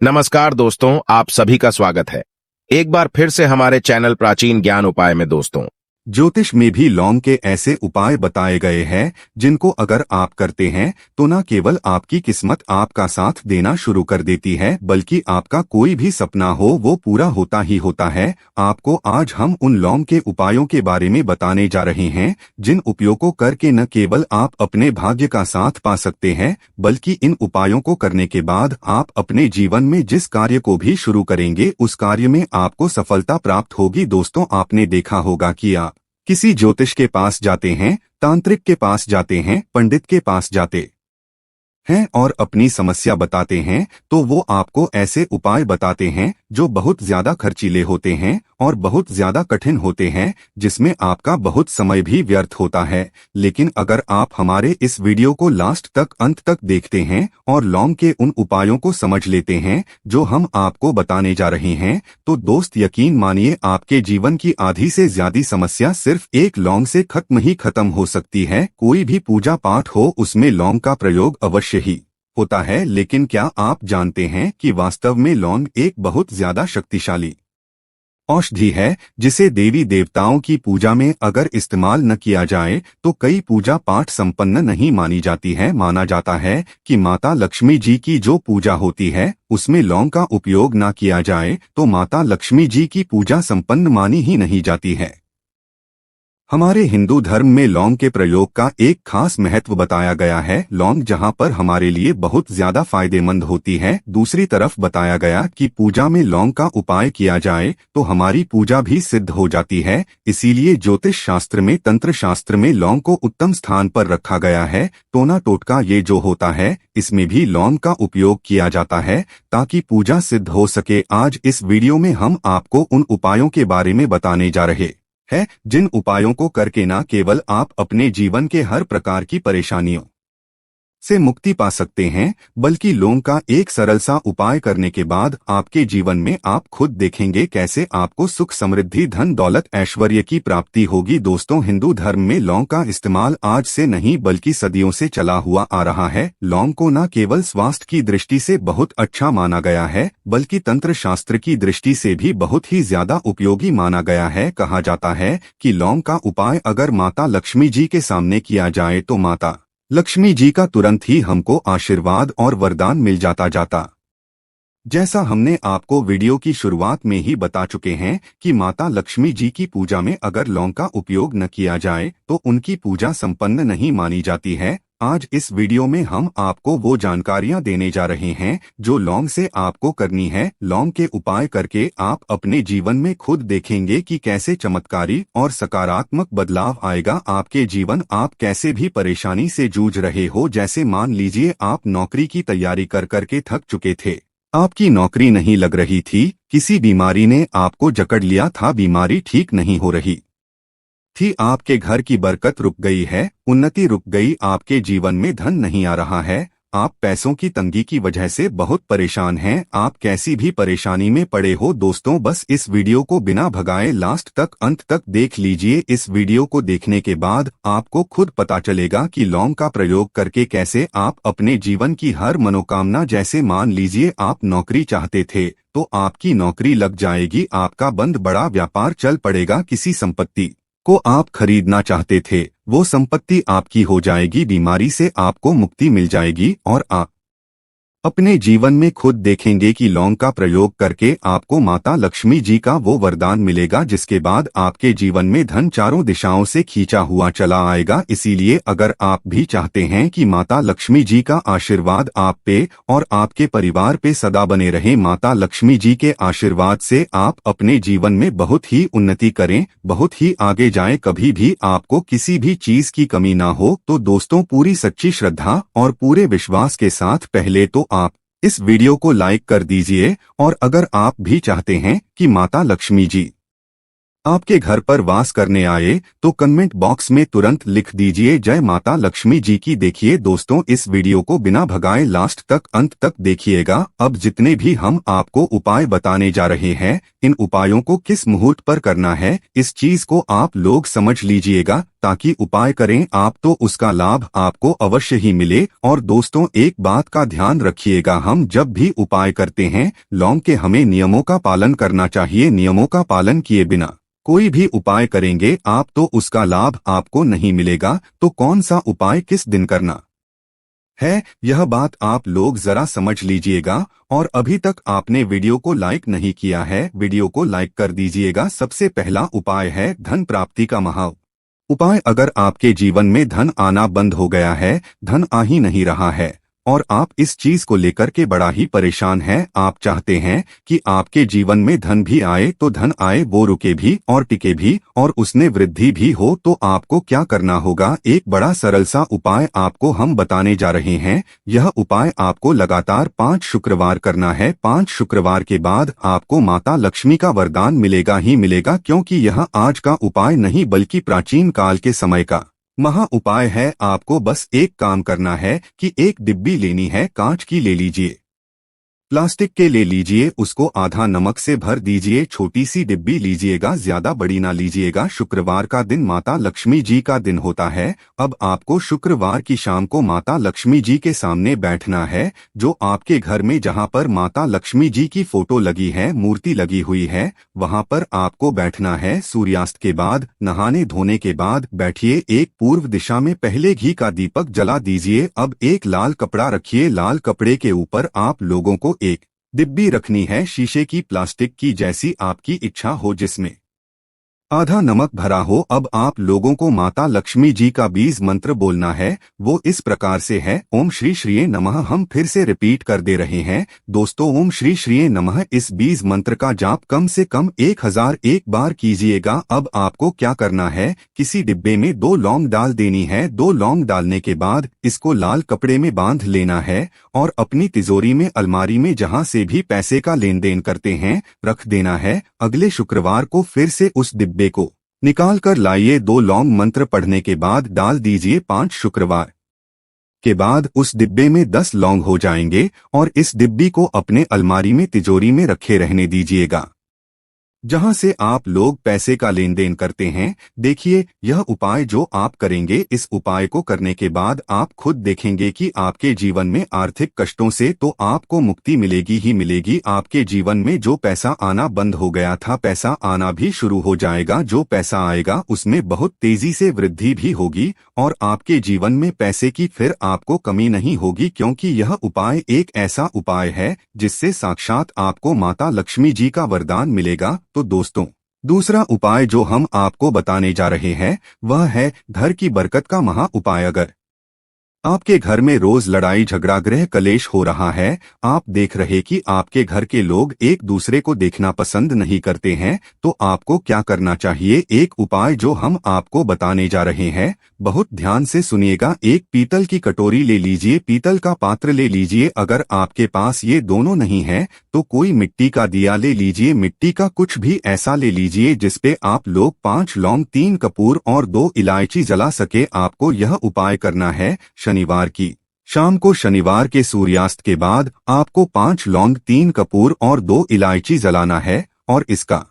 नमस्कार दोस्तों, आप सभी का स्वागत है एक बार फिर से हमारे चैनल प्राचीन ज्ञान उपाय में। दोस्तों, ज्योतिष में भी लौंग के ऐसे उपाय बताए गए हैं जिनको अगर आप करते हैं तो न केवल आपकी किस्मत आपका साथ देना शुरू कर देती है बल्कि आपका कोई भी सपना हो वो पूरा होता ही होता है। आपको आज हम उन लौंग के उपायों के बारे में बताने जा रहे हैं जिन उपायों करके न केवल आप अपने भाग्य का साथ पा सकते हैं बल्कि इन उपायों को करने के बाद आप अपने जीवन में जिस कार्य को भी शुरू करेंगे उस कार्य में आपको सफलता प्राप्त होगी। दोस्तों, आपने देखा होगा कि आप किसी ज्योतिष के पास जाते हैं, तांत्रिक के पास जाते हैं, पंडित के पास जाते हैं और अपनी समस्या बताते हैं तो वो आपको ऐसे उपाय बताते हैं जो बहुत ज्यादा खर्चीले होते हैं और बहुत ज्यादा कठिन होते हैं जिसमें आपका बहुत समय भी व्यर्थ होता है। लेकिन अगर आप हमारे इस वीडियो को लास्ट तक अंत तक देखते हैं और लौंग के उन उपायों को समझ लेते हैं जो हम आपको बताने जा रहे हैं तो दोस्त यकीन मानिए आपके जीवन की आधी से ज्यादा समस्या सिर्फ एक लौंग से खत्म हो सकती है। कोई भी पूजा पाठ हो उसमें लौंग का प्रयोग अवश्य ही होता है, लेकिन क्या आप जानते हैं कि वास्तव में लौंग एक बहुत ज्यादा शक्तिशाली औषधि है जिसे देवी देवताओं की पूजा में अगर इस्तेमाल न किया जाए तो कई पूजा पाठ संपन्न नहीं मानी जाती है। माना जाता है कि माता लक्ष्मी जी की जो पूजा होती है उसमें लौंग का उपयोग न किया जाए तो माता लक्ष्मी जी की पूजा संपन्न मानी ही नहीं जाती है। हमारे हिंदू धर्म में लौंग के प्रयोग का एक खास महत्व बताया गया है। लौंग जहां पर हमारे लिए बहुत ज्यादा फायदेमंद होती है, दूसरी तरफ बताया गया कि पूजा में लौंग का उपाय किया जाए तो हमारी पूजा भी सिद्ध हो जाती है। इसीलिए ज्योतिष शास्त्र में, तंत्र शास्त्र में लौंग को उत्तम स्थान पर रखा गया है। टोना टोटका ये जो होता है इसमें भी लौंग का उपयोग किया जाता है ताकि पूजा सिद्ध हो सके। आज इस वीडियो में हम आपको उन उपायों के बारे में बताने जा रहे है जिन उपायों को करके न केवल आप अपने जीवन के हर प्रकार की परेशानियों से मुक्ति पा सकते हैं बल्कि लौंग का एक सरल सा उपाय करने के बाद आपके जीवन में आप खुद देखेंगे कैसे आपको सुख, समृद्धि, धन दौलत, ऐश्वर्य की प्राप्ति होगी। दोस्तों, हिंदू धर्म में लौंग का इस्तेमाल आज से नहीं बल्कि सदियों से चला हुआ आ रहा है। लौंग को न केवल स्वास्थ्य की दृष्टि से बहुत अच्छा माना गया है बल्कि तंत्र शास्त्र की दृष्टि से भी बहुत ही ज्यादा उपयोगी माना गया है। कहा जाता है कि लौंग का उपाय अगर माता लक्ष्मी जी के सामने किया जाए तो माता लक्ष्मी जी का तुरंत ही हमको आशीर्वाद और वरदान मिल जाता। जैसा हमने आपको वीडियो की शुरुआत में ही बता चुके हैं कि माता लक्ष्मी जी की पूजा में अगर लौंग का उपयोग न किया जाए तो उनकी पूजा संपन्न नहीं मानी जाती है। आज इस वीडियो में हम आपको वो जानकारियां देने जा रहे हैं जो लौंग से आपको करनी है। लौंग के उपाय करके आप अपने जीवन में खुद देखेंगे कि कैसे चमत्कारी और सकारात्मक बदलाव आएगा आपके जीवन। आप कैसे भी परेशानी से जूझ रहे हो, जैसे मान लीजिए आप नौकरी की तैयारी कर करके थक चुके थे, आपकी नौकरी नहीं लग रही थी, किसी बीमारी ने आपको जकड़ लिया था, बीमारी ठीक नहीं हो रही थी, आपके घर की बरकत रुक गई है, उन्नति रुक गई, आपके जीवन में धन नहीं आ रहा है, आप पैसों की तंगी की वजह से बहुत परेशान हैं, आप कैसी भी परेशानी में पड़े हो। दोस्तों, बस इस वीडियो को बिना भगाए लास्ट तक अंत तक देख लीजिए। इस वीडियो को देखने के बाद आपको खुद पता चलेगा कि लौंग का प्रयोग करके कैसे आप अपने जीवन की हर मनोकामना, जैसे मान लीजिए आप नौकरी चाहते थे तो आपकी नौकरी लग जाएगी, आपका बंद बड़ा व्यापार चल पड़ेगा, किसी संपत्ति को आप खरीदना चाहते थे वो संपत्ति आपकी हो जाएगी, बीमारी से आपको मुक्ति मिल जाएगी और आप अपने जीवन में खुद देखेंगे कि लौंग का प्रयोग करके आपको माता लक्ष्मी जी का वो वरदान मिलेगा जिसके बाद आपके जीवन में धन चारों दिशाओं से खींचा हुआ चला आएगा। इसीलिए अगर आप भी चाहते हैं कि माता लक्ष्मी जी का आशीर्वाद आप पे और आपके परिवार पे सदा बने रहे, माता लक्ष्मी जी के आशीर्वाद से आप अपने जीवन में बहुत ही उन्नति करें, बहुत ही आगे जाएं, कभी भी आपको किसी भी चीज की कमी ना हो, तो दोस्तों पूरी सच्ची श्रद्धा और पूरे विश्वास के साथ पहले तो आप इस वीडियो को लाइक कर दीजिए और अगर आप भी चाहते हैं कि माता लक्ष्मी जी आपके घर पर वास करने आए तो कमेंट बॉक्स में तुरंत लिख दीजिए जय माता लक्ष्मी जी की। देखिए दोस्तों, इस वीडियो को बिना भगाए लास्ट तक अंत तक देखिएगा। अब जितने भी हम आपको उपाय बताने जा रहे हैं, इन उपायों को किस मुहूर्त पर करना है इस चीज को आप लोग समझ लीजिएगा ताकि उपाय करें आप तो उसका लाभ आपको अवश्य ही मिले। और दोस्तों, एक बात का ध्यान रखिएगा, हम जब भी उपाय करते हैं लौंग के हमें नियमों का पालन करना चाहिए। नियमों का पालन किए बिना कोई भी उपाय करेंगे आप तो उसका लाभ आपको नहीं मिलेगा। तो कौन सा उपाय किस दिन करना है, यह बात आप लोग जरा समझ लीजिएगा। और अभी तक आपने वीडियो को लाइक नहीं किया है, वीडियो को लाइक कर दीजिएगा। सबसे पहला उपाय है धन प्राप्ति का महा उपाय। अगर आपके जीवन में धन आना बंद हो गया है, धन आ ही नहीं रहा है और आप इस चीज को लेकर के बड़ा ही परेशान हैं, आप चाहते हैं कि आपके जीवन में धन भी आए, तो धन आए वो रुके भी और टिके भी और उसमें वृद्धि भी हो, तो आपको क्या करना होगा, एक बड़ा सरल सा उपाय आपको हम बताने जा रहे हैं। यह उपाय आपको लगातार 5 शुक्रवार करना है। 5 शुक्रवार के बाद आपको माता लक्ष्मी का वरदान मिलेगा ही मिलेगा, क्योंकि यह आज का उपाय नहीं बल्कि प्राचीन काल के समय का महा उपाय है। आपको बस एक काम करना है कि एक डिब्बी लेनी है, कांच की ले लीजिए, प्लास्टिक के ले लीजिए, उसको आधा नमक से भर दीजिए। छोटी सी डिब्बी लीजिएगा, ज्यादा बड़ी ना लीजिएगा। शुक्रवार का दिन माता लक्ष्मी जी का दिन होता है। अब आपको शुक्रवार की शाम को माता लक्ष्मी जी के सामने बैठना है। जो आपके घर में जहां पर माता लक्ष्मी जी की फोटो लगी है, मूर्ति लगी हुई है, वहां पर आपको बैठना है। सूर्यास्त के बाद, नहाने धोने के बाद बैठिए। एक पूर्व दिशा में पहले घी का दीपक जला दीजिए। अब एक लाल कपड़ा रखिए, लाल कपड़े के ऊपर आप लोगों को एक डिब्बी रखनी है, शीशे की, प्लास्टिक की, जैसी आपकी इच्छा हो, जिसमें आधा नमक भरा हो। अब आप लोगों को माता लक्ष्मी जी का बीज मंत्र बोलना है। वो इस प्रकार से है, ओम श्री श्रीये नमः। हम फिर से रिपीट कर दे रहे हैं दोस्तों, ओम श्री श्रीये नमः। इस बीज मंत्र का जाप कम से कम 1001 बार कीजिएगा। अब आपको क्या करना है, किसी डिब्बे में 2 लौंग डाल देनी है। 2 लौंग डालने के बाद इसको लाल कपड़े में बांध लेना है और अपनी तिजोरी में, अलमारी में, जहां से भी पैसे का लेन देन करते हैं, रख देना है। अगले शुक्रवार को फिर से उस डिब्बे को निकाल कर लाइए। 2 लौंग मंत्र पढ़ने के बाद डाल दीजिए। 5 शुक्रवार के बाद उस डिब्बे में 10 लौंग हो जाएंगे और इस डिब्बी को अपने अलमारी में, तिजोरी में रखे रहने दीजिएगा, जहां से आप लोग पैसे का लेन देन करते हैं। देखिए, यह उपाय जो आप करेंगे, इस उपाय को करने के बाद आप खुद देखेंगे कि आपके जीवन में आर्थिक कष्टों से तो आपको मुक्ति मिलेगी ही मिलेगी। आपके जीवन में जो पैसा आना बंद हो गया था, पैसा आना भी शुरू हो जाएगा। जो पैसा आएगा उसमें बहुत तेजी से वृद्धि भी होगी और आपके जीवन में पैसे की फिर आपको कमी नहीं होगी, क्योंकि यह उपाय एक ऐसा उपाय है जिससे साक्षात आपको माता लक्ष्मी जी का वरदान मिलेगा। तो दोस्तों, दूसरा उपाय जो हम आपको बताने जा रहे हैं वह है घर की बरकत का महा उपाय। अगर आपके घर में रोज लड़ाई झगड़ा, गृह कलेश हो रहा है, आप देख रहे कि आपके घर के लोग एक दूसरे को देखना पसंद नहीं करते हैं, तो आपको क्या करना चाहिए, एक उपाय जो हम आपको बताने जा रहे हैं, बहुत ध्यान से सुनिएगा। एक पीतल की कटोरी ले लीजिए, पीतल का पात्र ले लीजिए। अगर आपके पास ये दोनों नहीं है तो कोई मिट्टी का दिया ले लीजिए। मिट्टी का कुछ भी ऐसा ले लीजिए जिसपे आप लोग 5 लौंग, 3 कपूर और 2 इलायची जला सके। आपको यह उपाय करना है शनिवार की शाम को। शनिवार के सूर्यास्त के बाद आपको 5 लौंग, 3 कपूर और 2 इलायची जलाना है और इसका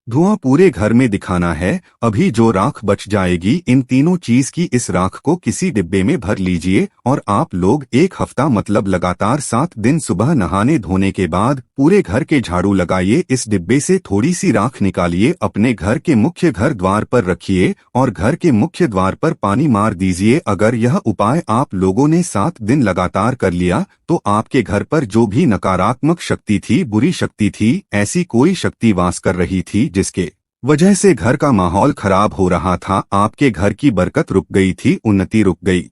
धुआं पूरे घर में दिखाना है। अभी जो राख बच जाएगी, इन तीनों चीज की, इस राख को किसी डिब्बे में भर लीजिए और आप लोग 1 हफ्ता मतलब लगातार 7 दिन सुबह नहाने धोने के बाद पूरे घर के झाड़ू लगाइए। इस डिब्बे से थोड़ी सी राख निकालिए, अपने घर के मुख्य घर द्वार पर रखिए और घर के मुख्य द्वार पर पानी मार दीजिए। अगर यह उपाय आप लोगों ने 7 दिन लगातार कर लिया तो आपके घर पर जो भी नकारात्मक शक्ति थी, बुरी शक्ति थी, ऐसी कोई शक्ति वास कर रही थी जिसके वजह से घर का माहौल खराब हो रहा था, आपके घर की बरकत रुक गई थी, उन्नति रुक गई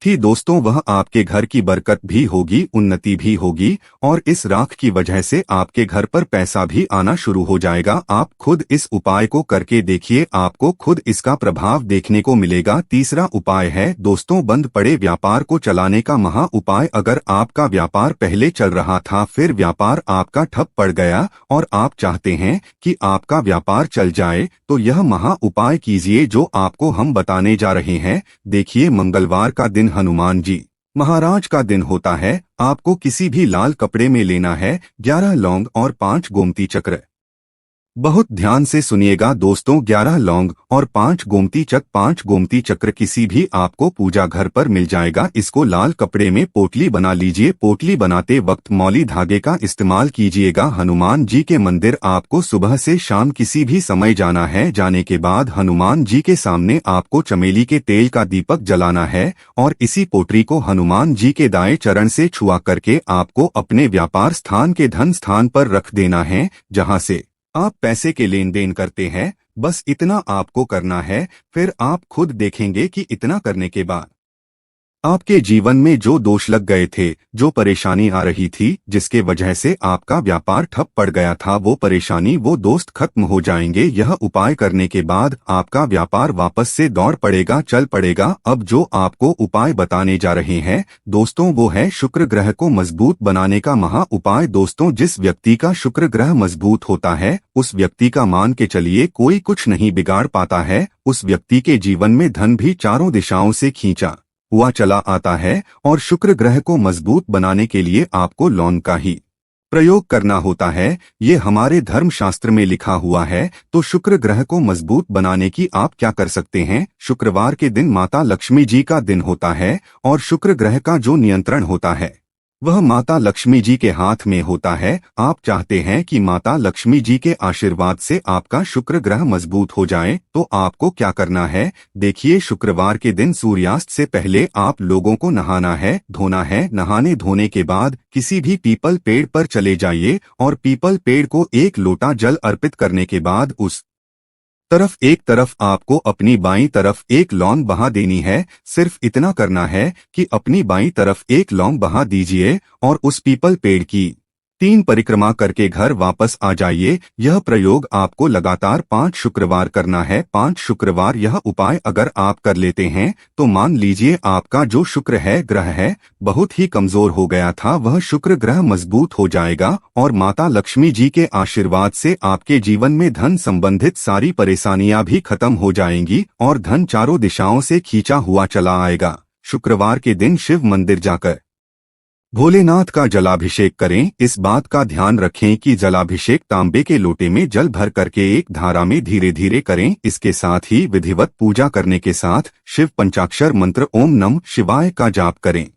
थी दोस्तों, वह आपके घर की बरकत भी होगी, उन्नति भी होगी और इस राख की वजह से आपके घर पर पैसा भी आना शुरू हो जाएगा। आप खुद इस उपाय को करके देखिए, आपको खुद इसका प्रभाव देखने को मिलेगा। तीसरा उपाय है दोस्तों, बंद पड़े व्यापार को चलाने का महा उपाय। अगर आपका व्यापार पहले चल रहा था, फिर व्यापार आपका ठप पड़ गया और आप चाहते हैं कि आपका व्यापार चल जाए, तो यह महा उपाय कीजिए जो आपको हम बताने जा रहे हैं। देखिए, मंगलवार का दिन हनुमान जी महाराज का दिन होता है। आपको किसी भी लाल कपड़े में लेना है 11 लौंग और 5 गोमती चक्र। बहुत ध्यान से सुनिएगा दोस्तों। 11 लौंग और 5 गोमती चक्र किसी भी आपको पूजा घर पर मिल जाएगा। इसको लाल कपड़े में पोटली बना लीजिए। पोटली बनाते वक्त मौली धागे का इस्तेमाल कीजिएगा। हनुमान जी के मंदिर आपको सुबह से शाम किसी भी समय जाना है। जाने के बाद हनुमान जी के सामने आपको चमेली के तेल का दीपक जलाना है और इसी पोटली को हनुमान जी के दाएं चरण से छुआ करके आपको अपने व्यापार स्थान के धन स्थान पर रख देना है, जहां से आप पैसे के लेन देन करते हैं। बस इतना आपको करना है। फिर आप खुद देखेंगे कि इतना करने के बाद आपके जीवन में जो दोष लग गए थे, जो परेशानी आ रही थी, जिसके वजह से आपका व्यापार ठप पड़ गया था, वो परेशानी वो दोस्त खत्म हो जाएंगे। यह उपाय करने के बाद आपका व्यापार वापस से दौड़ पड़ेगा, चल पड़ेगा। अब जो आपको उपाय बताने जा रहे हैं दोस्तों, वो है शुक्र ग्रह को मजबूत बनाने का महा उपाय। दोस्तों, जिस व्यक्ति का शुक्र ग्रह मजबूत होता है उस व्यक्ति का मान के चलिए कोई कुछ नहीं बिगाड़ पाता है। उस व्यक्ति के जीवन में धन भी चारों दिशाओं से खींचा हुआ चला आता है। और शुक्र ग्रह को मजबूत बनाने के लिए आपको लौंग का ही प्रयोग करना होता है। ये हमारे धर्मशास्त्र में लिखा हुआ है। तो शुक्र ग्रह को मजबूत बनाने की आप क्या कर सकते हैं? शुक्रवार के दिन माता लक्ष्मी जी का दिन होता है और शुक्र ग्रह का जो नियंत्रण होता है वह माता लक्ष्मी जी के हाथ में होता है। आप चाहते हैं कि माता लक्ष्मी जी के आशीर्वाद से आपका शुक्र ग्रह मजबूत हो जाए, तो आपको क्या करना है? देखिए, शुक्रवार के दिन सूर्यास्त से पहले आप लोगों को नहाना है, धोना है। नहाने धोने के बाद किसी भी पीपल पेड़ पर चले जाइए और पीपल पेड़ को 1 लोटा जल अर्पित करने के बाद उस एक तरफ आपको अपनी बाईं तरफ 1 लौंग बहा देनी है। सिर्फ इतना करना है कि अपनी बाईं तरफ 1 लौंग बहा दीजिए और उस पीपल पेड़ की 3 परिक्रमा करके घर वापस आ जाइए। यह प्रयोग आपको लगातार 5 शुक्रवार करना है। 5 शुक्रवार यह उपाय अगर आप कर लेते हैं तो मान लीजिए आपका जो शुक्र है ग्रह है बहुत ही कमजोर हो गया था, वह शुक्र ग्रह मजबूत हो जाएगा और माता लक्ष्मी जी के आशीर्वाद से आपके जीवन में धन संबंधित सारी परेशानियां भी खत्म हो जाएंगी और धन चारों दिशाओं से खींचा हुआ चला आएगा। शुक्रवार के दिन शिव मंदिर जाकर भोलेनाथ का जलाभिषेक करें। इस बात का ध्यान रखें कि जलाभिषेक तांबे के लोटे में जल भर करके एक धारा में धीरे धीरे करें। इसके साथ ही विधिवत पूजा करने के साथ शिव पंचाक्षर मंत्र ओम नमः शिवाय का जाप करें।